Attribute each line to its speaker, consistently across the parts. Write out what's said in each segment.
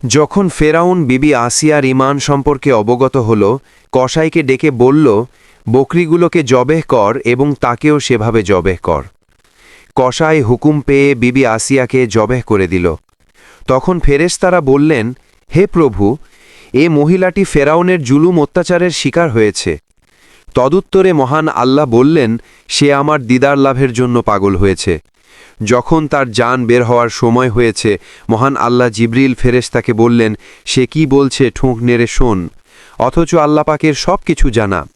Speaker 1: যখন ফেরাউন বিবি আসিয়ার ঈমান সম্পর্কে অবগত হল, কসাইকে ডেকে বলল, বকরিগুলোকে জবেহ কর এবং তাকেও সেভাবে জবেহ কর। কসাই হুকুম পেয়ে বিবি আসিয়াকে জবেহ করে দিল। তখন ফেরেশতারা বললেন, হে প্রভু, এ মহিলাটি ফেরাউনের জুলুম অত্যাচারের শিকার হয়েছে। তদুত্তরে মহান আল্লাহ বললেন, সে আমার দিদার লাভের জন্য পাগল হয়েছে। যখন তার জান বের হওয়ার সময় হয়েছে, মহান আল্লাহ জিবরিল ফেরেশতাকে বললেন, সে কি বলছে ঠোঁক নেড়ে শোন, অথচ আল্লাহ পাকের সব কিছু জানা।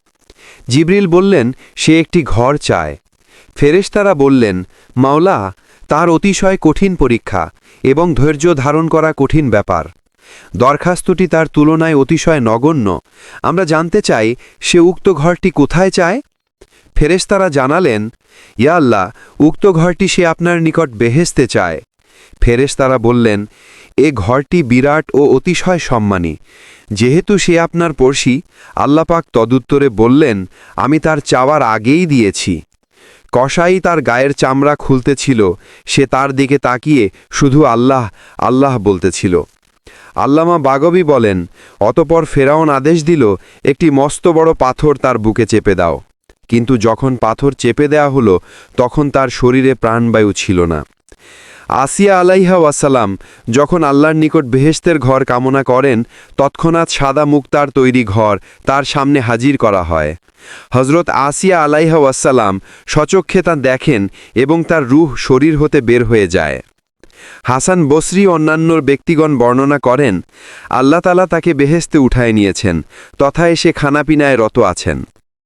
Speaker 1: জিবরিল বললেন, সে একটি ঘর চায়। ফেরেশতারা বললেন, মাওলা, তার অতিশয় কঠিন পরীক্ষা এবং ধৈর্য ধারণ করা কঠিন ব্যাপার। দরখাস্তটি তার তুলনায় অতিশয় নগণ্য। আমরা জানতে চাই, সে উক্ত ঘরটি কোথায় চায়? ফেরেশতারা জানালেন, ইয়া আল্লাহ, উক্ত ঘরটি সে আপনার নিকট বেহেশতে চায়। ফেরেশতারা বললেন, এ ঘরটি বিরাট ও অতিশয় সম্মানী। যেহেতু সে আপনার পড়শি, আল্লাহ পাক তদুত্তরে বললেন, আমি তার চাওয়ার আগেই দিয়েছি। কসাই তার গায়ের চামড়া খুলতেছিল, সে তার দিকে তাকিয়ে শুধু আল্লাহ আল্লাহ বলতেছিল। আল্লামা বাগবী বলেন, অতপর ফেরাউন আদেশ দিল, একটি মস্ত বড় পাথর তার বুকে চেপে দাও। কিন্তু যখন পাথর চেপে দেয়া হলো, তখন তার শরীরে প্রাণবায়ু ছিল না। আসিয়া আলাইহা ওয়াসালাম যখন আল্লাহর নিকট বেহেশতের ঘর কামনা করেন, তৎক্ষণাৎ সাদা মুক্তার তৈরি ঘর তার সামনে হাজির করা হয়। হজরত আসিয়া আলাইহা ওয়াসালাম সচক্ষে তা দেখেন এবং তার রূহ শরীর হতে বের হয়ে যায়। হাসান বসরি অন্যান্য ব্যক্তিগণ বর্ণনা করেন, আল্লাহ তাআলা তাকে বেহেশতে উঠায় নিয়েছেন, তথায় সে খানাপিনায় রত আছেন।